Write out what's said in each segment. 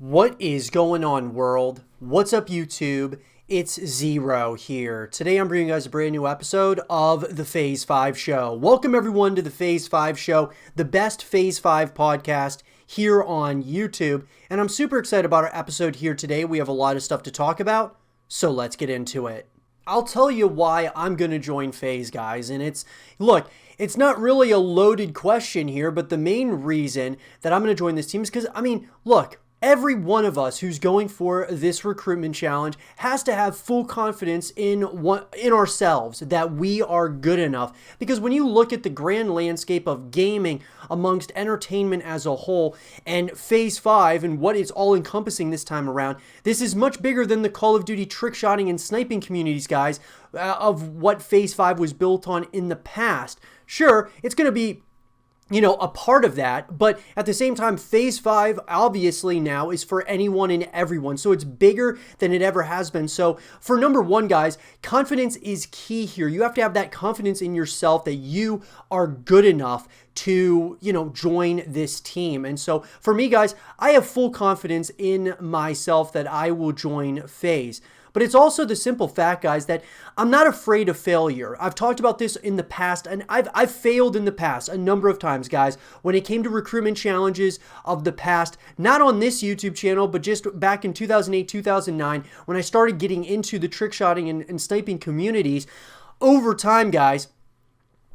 What is going on, world? What's up, YouTube? It's Zero here. Today I'm bringing you guys a brand new episode of the Phase 5 Show. Welcome everyone to the Phase 5 Show, the best Phase 5 podcast here on YouTube. And I'm super excited about our episode here today. We have a lot of stuff to talk about, so let's get into it. I'll tell you why I'm going to join Phase, guys. And it's not really a loaded question here, but the main reason that I'm going to join this team is because, every one of us who's going for this recruitment challenge has to have full confidence in ourselves that we are good enough. Because when you look at the grand landscape of gaming amongst entertainment as a whole and Phase 5 and what it's all encompassing this time around, this is much bigger than the Call of Duty trickshotting and sniping communities, guys, of what Phase 5 was built on in the past. Sure, it's going to be a part of that, but at the same time, Phase 5 obviously now is for anyone and everyone, so it's bigger than it ever has been. So for number one, guys, confidence is key here. You have to have that confidence in yourself that you are good enough to, join this team. And so for me, guys, I have full confidence in myself that I will join Phase. But it's also the simple fact, guys, that I'm not afraid of failure. I've talked about this in the past, and I've failed in the past a number of times, guys, when it came to recruitment challenges of the past, not on this YouTube channel, but just back in 2008, 2009, when I started getting into the trickshotting and sniping communities. Over time, guys,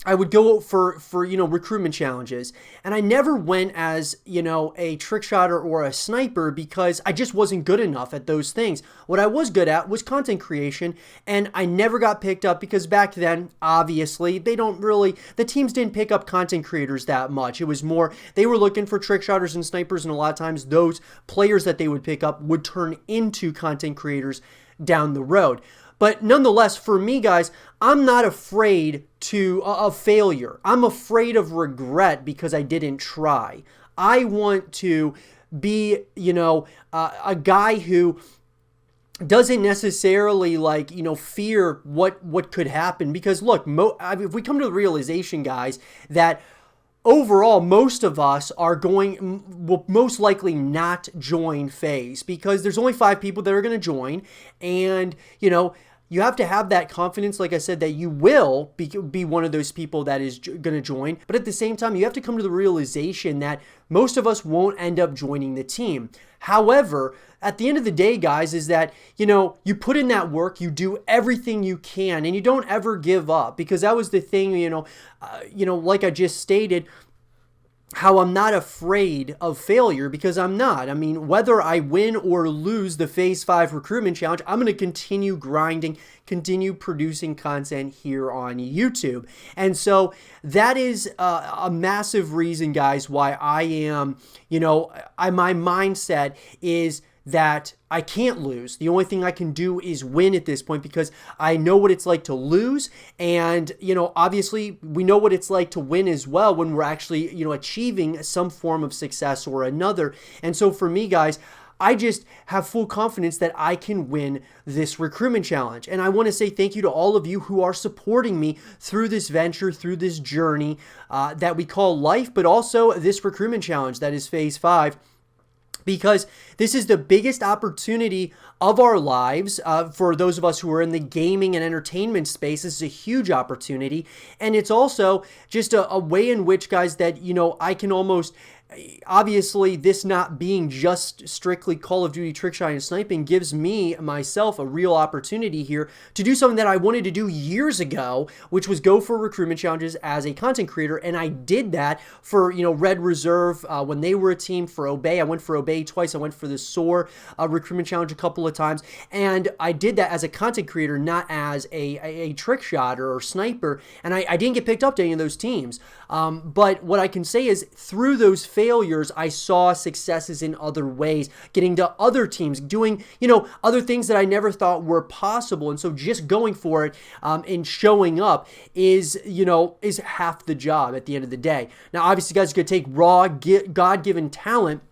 I would go for recruitment challenges, and I never went as, a trick shotter or a sniper because I just wasn't good enough at those things. What I was good at was content creation, and I never got picked up because back then, obviously, the teams didn't pick up content creators that much. It was more, they were looking for trick shotters and snipers, and a lot of times those players that they would pick up would turn into content creators down the road. But nonetheless, for me, guys, I'm not afraid of failure. I'm afraid of regret because I didn't try. I want to be, a guy who doesn't necessarily fear what could happen. Because look, if we come to the realization, guys, that overall, most of us will most likely not join Phase because there's only 5 people that are going to join. And, you have to have that confidence, like I said, that you will be one of those people that is going to join. But at the same time, you have to come to the realization that most of us won't end up joining the team. However, at the end of the day, guys, is that, you put in that work, you do everything you can, and you don't ever give up. Because that was the thing, like I just stated, how I'm not afraid of failure, because I'm not. I mean, whether I win or lose the Phase 5 recruitment challenge, I'm going to continue grinding, continue producing content here on YouTube. And so that is a massive reason, guys, why I am, my mindset is that I can't lose. The only thing I can do is win at this point because I know what it's like to lose. And, obviously we know what it's like to win as well when we're actually, achieving some form of success or another. And so for me, guys, I just have full confidence that I can win this recruitment challenge. And I want to say thank you to all of you who are supporting me through this venture, through this journey that we call life, but also this recruitment challenge that is Phase 5. Because this is the biggest opportunity of our lives for those of us who are in the gaming and entertainment space. This is a huge opportunity. And it's also just a way in which, guys, that, I can almost, obviously, this not being just strictly Call of Duty trickshotting and sniping gives myself a real opportunity here to do something that I wanted to do years ago, which was go for recruitment challenges as a content creator. And I did that for, Red Reserve when they were a team, for Obey. I went for Obey twice. I went for the SOAR recruitment challenge a couple of times. And I did that as a content creator, not as a trick shotter or sniper. And I didn't get picked up to any of those teams. But what I can say is through those failures, I saw successes in other ways, getting to other teams, doing, other things that I never thought were possible. And so just going for it and showing up is half the job at the end of the day. Now, obviously, guys, it's going to take raw, God-given talent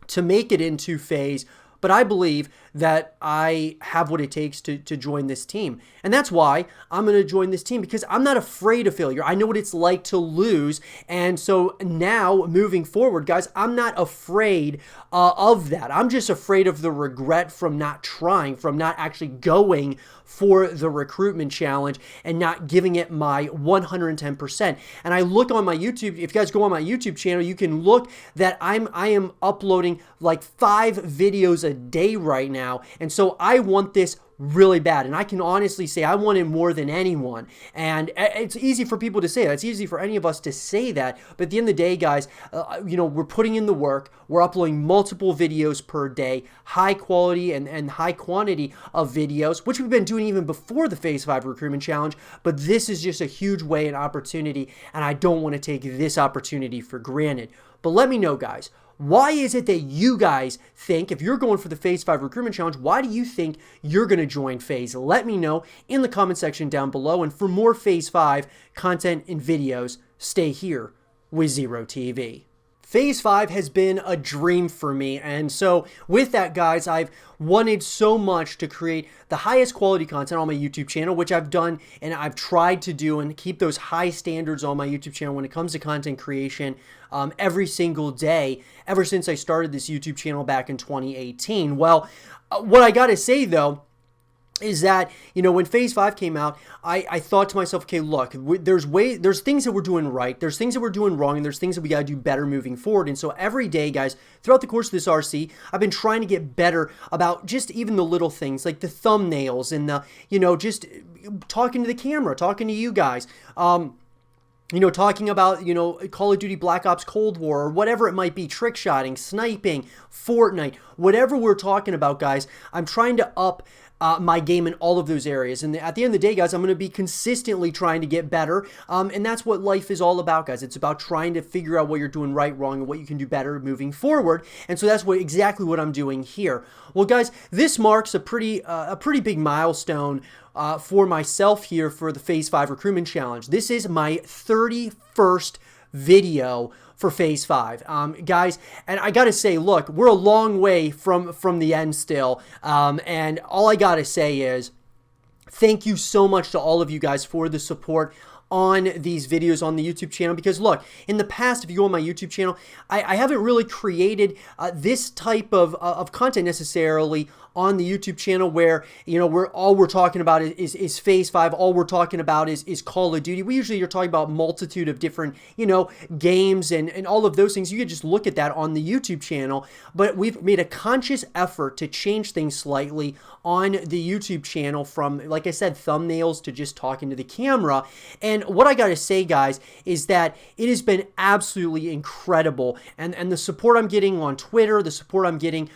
to make it into Phase. but I believe that I have what it takes to join this team. And that's why I'm going to join this team, because I'm not afraid of failure. I know what it's like to lose. And so now moving forward, guys, I'm not afraid of that. I'm just afraid of the regret from not trying, from not actually going for the recruitment challenge and not giving it my 110%. And I look on my YouTube, if you guys go on my YouTube channel, you can look that I am uploading like 5 videos a day right now. And so I want this really bad. And I can honestly say I want it more than anyone. And it's easy for people to say that. It's easy for any of us to say that. But at the end of the day, guys, we're putting in the work. We're uploading multiple videos per day, high quality and high quantity of videos, which we've been doing even before the Phase 5 Recruitment Challenge. But this is just a huge way and opportunity. And I don't want to take this opportunity for granted. But let me know, guys. Why is it that you guys think, if you're going for the Phase 5 Recruitment Challenge, why do you think you're going to join Phase? Let me know in the comment section down below. And for more Phase 5 content and videos, stay here with Zero TV. Phase 5 has been a dream for me, and so with that, guys, I've wanted so much to create the highest quality content on my YouTube channel, which I've done and I've tried to do and keep those high standards on my YouTube channel when it comes to content creation every single day ever since I started this YouTube channel back in 2018. Well, what I gotta say though is that, when Phase 5 came out, I thought to myself, okay, look, there's things that we're doing right, there's things that we're doing wrong, and there's things that we got to do better moving forward. And so every day, guys, throughout the course of this RC, I've been trying to get better about just even the little things, like the thumbnails and the, just talking to the camera, talking to you guys, talking about, Call of Duty Black Ops Cold War or whatever it might be, trick shotting, sniping, Fortnite, whatever we're talking about, guys, I'm trying to up my game in all of those areas. And at the end of the day, guys, I'm going to be consistently trying to get better. And that's what life is all about, guys. It's about trying to figure out what you're doing right, wrong, and what you can do better moving forward. And so that's exactly what I'm doing here. Well, guys, this marks a pretty big milestone for myself here for the Phase 5 Recruitment Challenge. This is my 31st video for Phase 5. Guys, and I gotta say, look, we're a long way from the end still, and all I gotta say is thank you so much to all of you guys for the support on these videos on the YouTube channel, because look, in the past, if you go on my YouTube channel, I haven't really created this type of content necessarily on the YouTube channel where, all we're talking about is Phase 5, all we're talking about is Call of Duty. We usually are talking about a multitude of different, games and all of those things. You could just look at that on the YouTube channel, but we've made a conscious effort to change things slightly on the YouTube channel from, like I said, thumbnails to just talking to the camera. And what I gotta say, guys, is that it has been absolutely incredible. And the support I'm getting on Twitter, the support I'm getting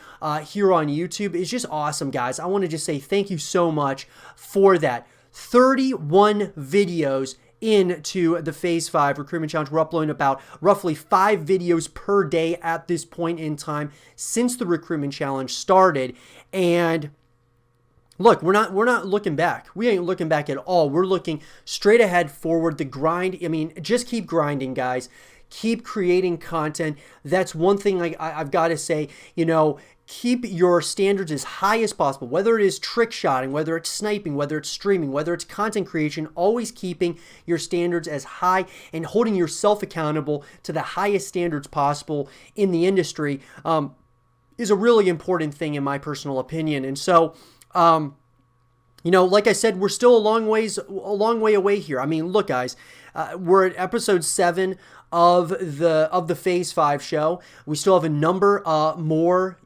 here on YouTube is just awesome, guys. I want to just say thank you so much for that. 31 videos into the Phase 5 Recruitment Challenge. We're uploading about roughly 5 videos per day at this point in time since the Recruitment Challenge started. And look, we're not looking back. We ain't looking back at all. We're looking straight ahead forward. The grind, just keep grinding, guys. Keep creating content. That's one thing I've got to say, keep your standards as high as possible, whether it is trick shotting, whether it's sniping, whether it's streaming, whether it's content creation, always keeping your standards as high and holding yourself accountable to the highest standards possible in the industry is a really important thing in my personal opinion. And so, like I said, we're still a long way away here. Look, guys, we're at episode 7 of the Phase 5 show. We still have a number more,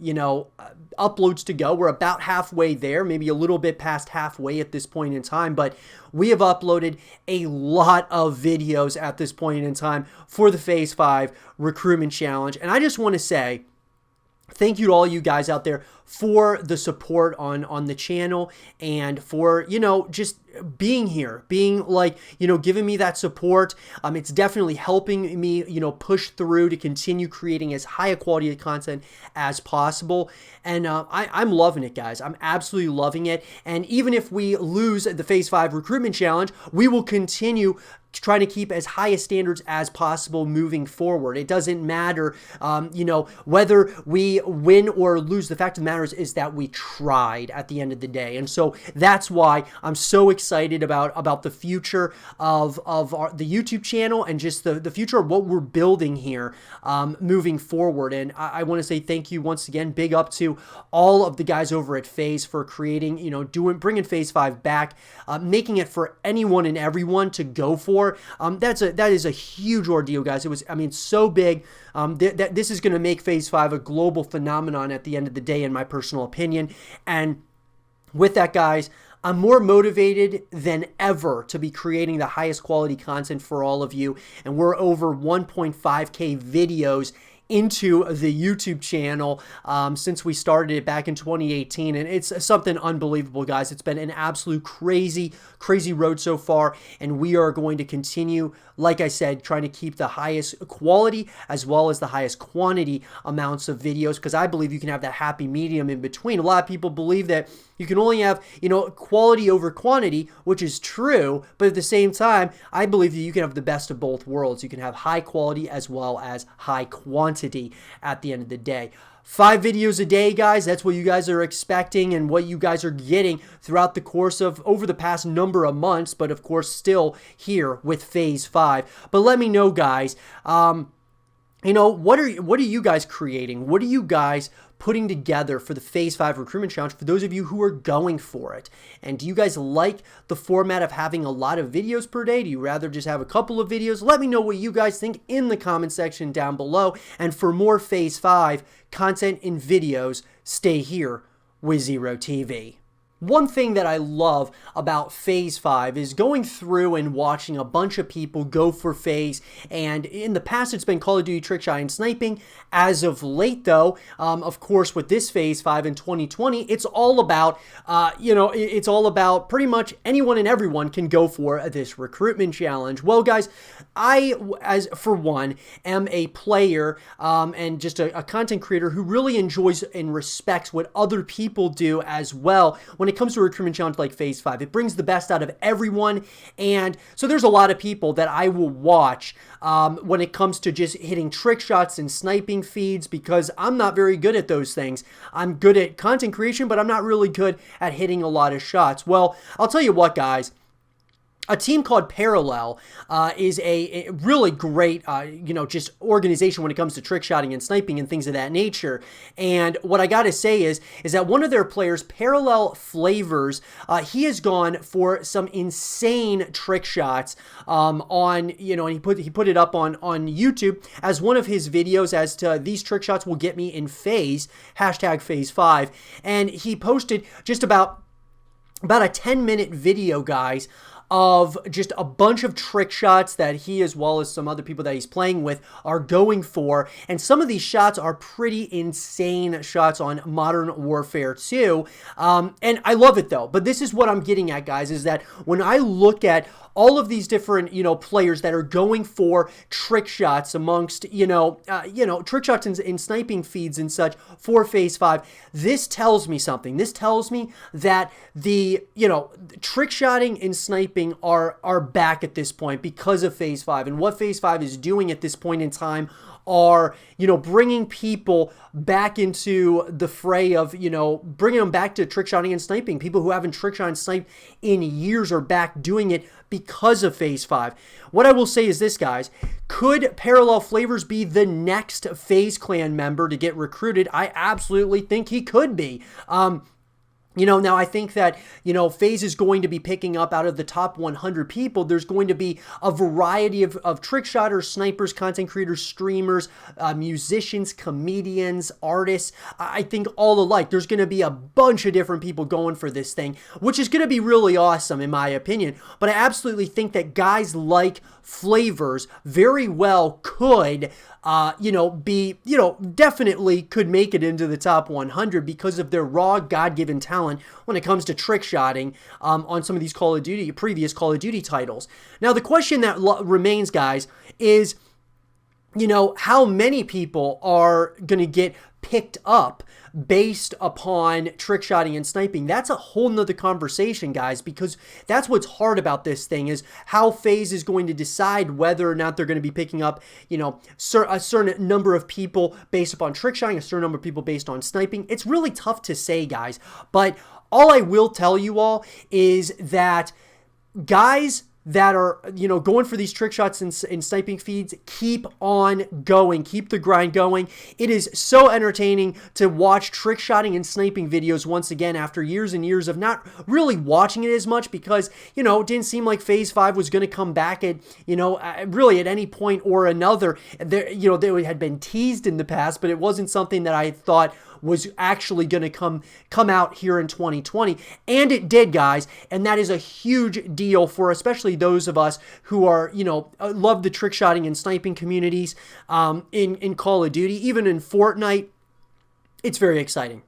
uploads to go. We're about halfway there, maybe a little bit past halfway at this point in time, but we have uploaded a lot of videos at this point in time for the Phase 5 Recruitment Challenge. And I just want to say thank you to all you guys out there for the support on the channel and for, just being here, being like, giving me that support. It's definitely helping me, push through to continue creating as high a quality of content as possible. And I'm loving it, guys. I'm absolutely loving it. And even if we lose the Phase 5 Recruitment Challenge, we will continue trying to keep as high a standards as possible moving forward. It doesn't matter, whether we win or lose. The fact of the matter is that we tried at the end of the day. And so that's why I'm so excited about the future of the YouTube channel and just the future of what we're building here moving forward. And I want to say thank you once again. Big up to all of the guys over at FaZe for creating, bringing FaZe 5 back, making it for anyone and everyone to go for. That is a huge ordeal, guys. It was, so big. That this is going to make FaZe 5 a global phenomenon at the end of the day, in my personal opinion. And with that, guys, I'm more motivated than ever to be creating the highest quality content for all of you. And we're over 1.5K videos into the YouTube channel since we started it back in 2018, and it's something unbelievable, guys. It's been an absolute crazy road so far, and we are going to continue, like I said, trying to keep the highest quality as well as the highest quantity amounts of videos, because I believe you can have that happy medium in between. A lot of people believe that you can only have, quality over quantity, which is true, but at the same time, I believe that you can have the best of both worlds. You can have high quality as well as high quantity at the end of the day. 5 videos a day, guys. That's what you guys are expecting and what you guys are getting throughout the course of over the past number of months, but of course still here with FaZe 5. But let me know, guys, what are you guys creating? What are you guys putting together for the FaZe 5 recruitment challenge for those of you who are going for it? And do you guys like the format of having a lot of videos per day? Do you rather just have a couple of videos? Let me know what you guys think in the comment section down below. And for more FaZe 5 content and videos, stay here with Zero TV. One thing that I love about FaZe 5 is going through and watching a bunch of people go for FaZe, and in the past it's been Call of Duty Trickshot and Sniping. As of late though, of course with this FaZe 5 in 2020, it's all about, it's all about pretty much anyone and everyone can go for this recruitment challenge. Well guys, I, as for one, am a player and just a content creator who really enjoys and respects what other people do as well. When it comes to a recruitment challenge like FaZe 5, it brings the best out of everyone, and so there's a lot of people that I will watch when it comes to just hitting trick shots and sniping feeds, because I'm not very good at those things. I'm good at content creation, but I'm not really good at hitting a lot of shots. Well, I'll tell you what, guys. A team called Parallel is a really great, just organization when it comes to trick shotting and sniping and things of that nature. And what I got to say is that one of their players, Parallel Flavors, he has gone for some insane trick shots and he put it up on YouTube as one of his videos as to these trick shots will get me in FaZe, hashtag FaZe 5. And he posted just about a 10-minute video, guys, of just a bunch of trick shots that he, as well as some other people that he's playing with, are going for. And some of these shots are pretty insane shots on Modern Warfare 2. And I love it though. But this is what I'm getting at, guys, is that when I look at all of these different, players that are going for trick shots amongst, trick shots in sniping feeds and such for FaZe 5, this tells me something. This tells me that the, trick shotting and sniping are back at this point because of FaZe 5. And what FaZe 5 is doing at this point in time are, bringing people back into the fray of, bringing them back to trick shotting and sniping. People who haven't trick shot and sniped in years are back doing it because of FaZe 5. What I will say is this, guys. Could Parallel Flavors be the next FaZe Clan member to get recruited? I absolutely think he could be. Now I think that, FaZe is going to be picking up out of the top 100 people. There's going to be a variety of trick shotters, snipers, content creators, streamers, musicians, comedians, artists. I think all alike. There's going to be a bunch of different people going for this thing, which is going to be really awesome in my opinion. But I absolutely think that guys like Flavors very well could definitely could make it into the top 100 because of their raw God-given talent when it comes to trick shotting on some of these previous Call of Duty titles. Now, the question that remains, guys, is, how many people are going to get picked up based upon trick shotting and sniping. That's a whole nother conversation, guys, because that's what's hard about this thing is how FaZe is going to decide whether or not they're going to be picking up, a certain number of people based upon trick shotting, a certain number of people based on sniping. It's really tough to say, guys, but all I will tell you all is that guys that are, going for these trick shots and sniping feeds, keep on going. Keep the grind going. It is so entertaining to watch trick shotting and sniping videos once again after years and years of not really watching it as much because, it didn't seem like FaZe 5 was going to come back at, really at any point or another. They had been teased in the past, but it wasn't something that I thought was actually going to come out here in 2020, and it did, guys, and that is a huge deal for especially those of us who are, love the trick shotting and sniping communities in Call of Duty, even in Fortnite. It's very exciting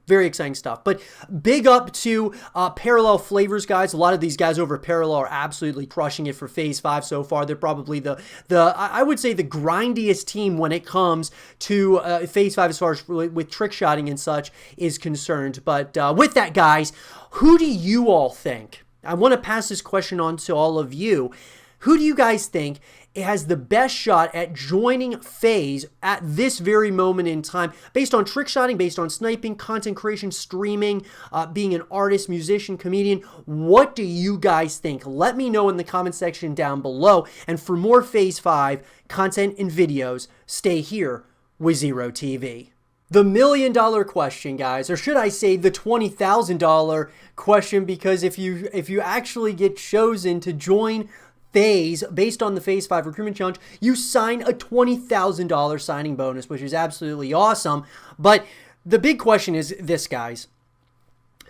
stuff. But big up to Parallel Flavors, guys. A lot of these guys over at Parallel are absolutely crushing it for FaZe 5 so far. They're probably I would say the grindiest team when it comes to FaZe 5 as far as with trick shotting and such is concerned. But with that, guys, who do you all think? I want to pass this question on to all of you. Who do you guys think it has the best shot at joining FaZe at this very moment in time, based on trick shotting, based on sniping, content creation, streaming, being an artist, musician, comedian? What do you guys think? Let me know in the comment section down below. And for more FaZe 5 content and videos, stay here with Zero TV. The $1 million question, guys, or should I say the $20,000 question, because if you actually get chosen to join FaZe, based on the FaZe 5 recruitment challenge, you sign a $20,000 signing bonus, which is absolutely awesome. But the big question is this, guys.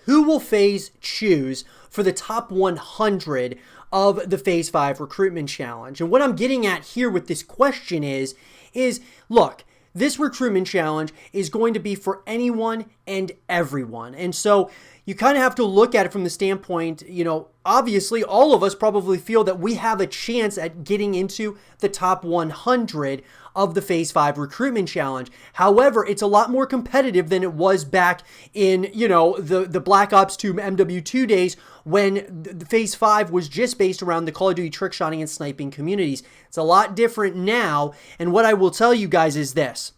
Who will FaZe choose for the top 100 of the FaZe 5 recruitment challenge? And what I'm getting at here with this question is look, this recruitment challenge is going to be for anyone and everyone. And so you kind of have to look at it from the standpoint, obviously all of us probably feel that we have a chance at getting into the top 100 of the FaZe 5 recruitment challenge. However, it's a lot more competitive than it was back in, the Black Ops 2 MW2 days when the FaZe 5 was just based around the Call of Duty trick shotting and sniping communities. It's a lot different now, and what I will tell you guys is this.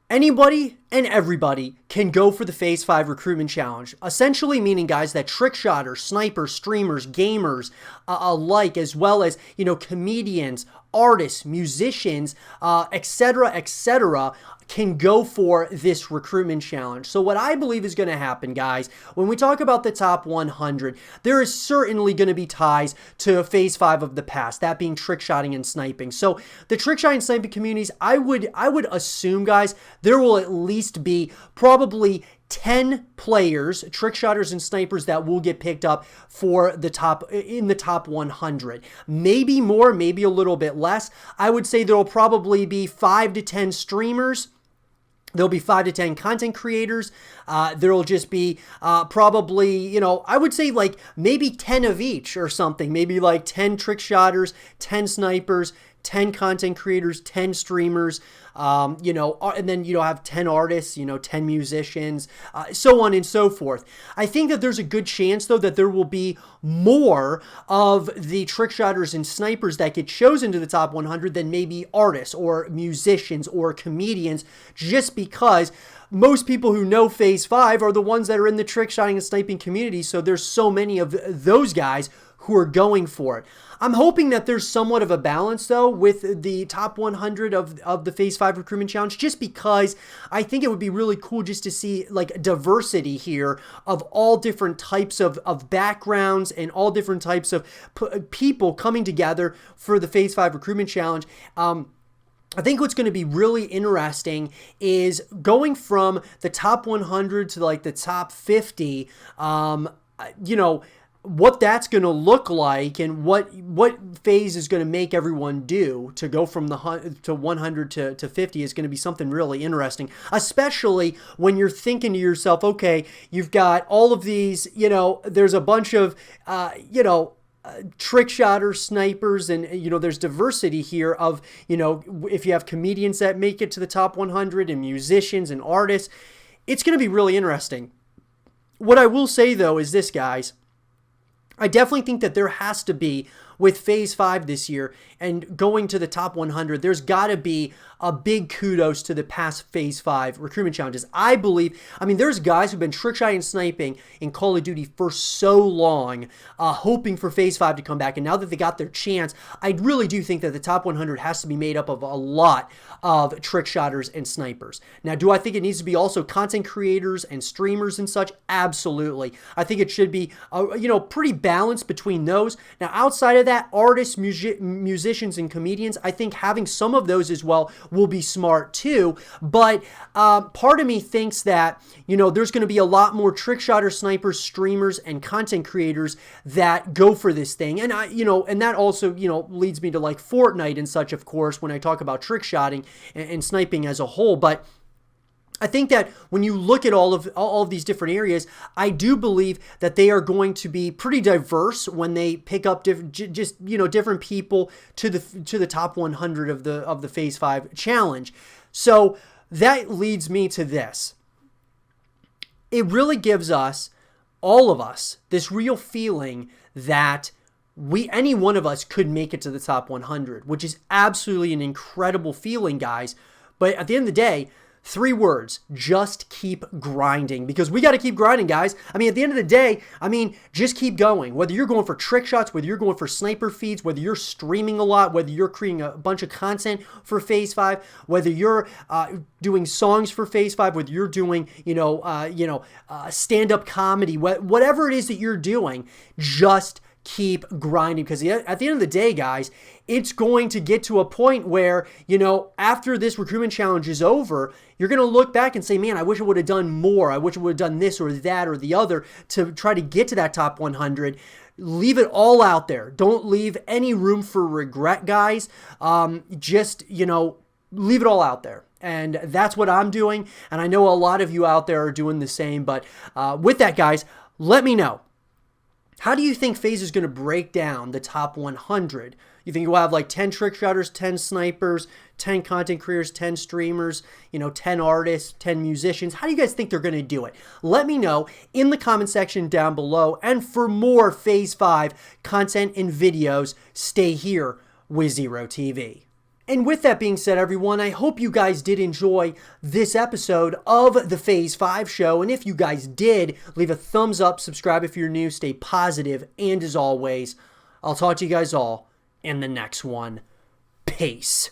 Anybody and everybody can go for the FaZe 5 recruitment challenge, essentially meaning, guys, that trick shotters, snipers, streamers, gamers alike, as well as, comedians, artists, musicians, etc., can go for this recruitment challenge. So what I believe is going to happen, guys, when we talk about the top 100, there is certainly going to be ties to FaZe 5 of the past, that being trick shotting and sniping. So the trick shotting and sniping communities, I would assume, guys, there will at least be probably 10 players, trick shotters and snipers, that will get picked up for the top 100. Maybe more, maybe a little bit less. I would say there will probably be 5 to 10 streamers. There'll be 5 to 10 content creators. There'll just be probably, I would say like maybe 10 of each or something. Maybe like 10 trick shotters, 10 snipers, 10 content creators, 10 streamers, and then, have 10 artists, 10 musicians, so on and so forth. I think that there's a good chance, though, that there will be more of the trick shotters and snipers that get chosen to the top 100 than maybe artists or musicians or comedians, just because most people who know FaZe 5 are the ones that are in the trick shotting and sniping community, so there's so many of those guys who are going for it. I'm hoping that there's somewhat of a balance, though, with the top 100 of the FaZe 5 recruitment challenge, just because I think it would be really cool just to see like diversity here of all different types of backgrounds and all different types of people coming together for the FaZe 5 recruitment challenge. I think what's going to be really interesting is going from the top 100 to like the top 50, what that's going to look like and what FaZe is going to make everyone do to go from the 100 to 50 is going to be something really interesting, especially when you're thinking to yourself, okay, you've got all of these, there's a bunch of, trick shotters, snipers, and there's diversity here of, if you have comedians that make it to the top 100 and musicians and artists, it's going to be really interesting. What I will say though is this, guys. I definitely think that there has to be, with Phase 5 this year and going to the top 100, there's got to be a big kudos to the past Phase 5 recruitment challenges. I believe, there's guys who've been trick shotting and sniping in Call of Duty for so long, hoping for Phase 5 to come back. And now that they got their chance, I really do think that the top 100 has to be made up of a lot of trick shotters and snipers. Now, do I think it needs to be also content creators and streamers and such? Absolutely. I think it should be, pretty balanced between those. Now, outside of that, artists, musicians, and comedians, I think having some of those as well will be smart too. But part of me thinks that, there's going to be a lot more trick shotter, snipers, streamers, and content creators that go for this thing. And and that also, leads me to like Fortnite and such, of course, when I talk about trick shotting and sniping as a whole. But I think that when you look at all of these different areas, I do believe that they are going to be pretty diverse when they pick up different people to the top 100 of the Phase 5 challenge. So that leads me to this. It really gives us, all of us, this real feeling that any one of us could make it to the top 100, which is absolutely an incredible feeling, guys. But at the end of the day, 3 words, just keep grinding, because we got to keep grinding, guys. At the end of the day, just keep going. Whether you're going for trick shots, whether you're going for sniper feeds, whether you're streaming a lot, whether you're creating a bunch of content for Phase 5, whether you're doing songs for Phase 5, whether you're doing, stand-up comedy, whatever it is that you're doing, just keep grinding, because at the end of the day, guys, it's going to get to a point where, after this recruitment challenge is over, you're going to look back and say, man, I wish I would have done more. I wish I would have done this or that or the other to try to get to that top 100. Leave it all out there. Don't leave any room for regret, guys. Leave it all out there. And that's what I'm doing. And I know a lot of you out there are doing the same. But with that, guys, let me know. How do you think FaZe is going to break down the top 100? You think you'll have like 10 trick shotters, 10 snipers, 10 content creators, 10 streamers, 10 artists, 10 musicians? How do you guys think they're going to do it? Let me know in the comment section down below. And for more Phase 5 content and videos, stay here with Zero TV. And with that being said, everyone, I hope you guys did enjoy this episode of the Phase 5 show. And if you guys did, leave a thumbs up, subscribe if you're new, stay positive, and as always, I'll talk to you guys all in the next one. Peace.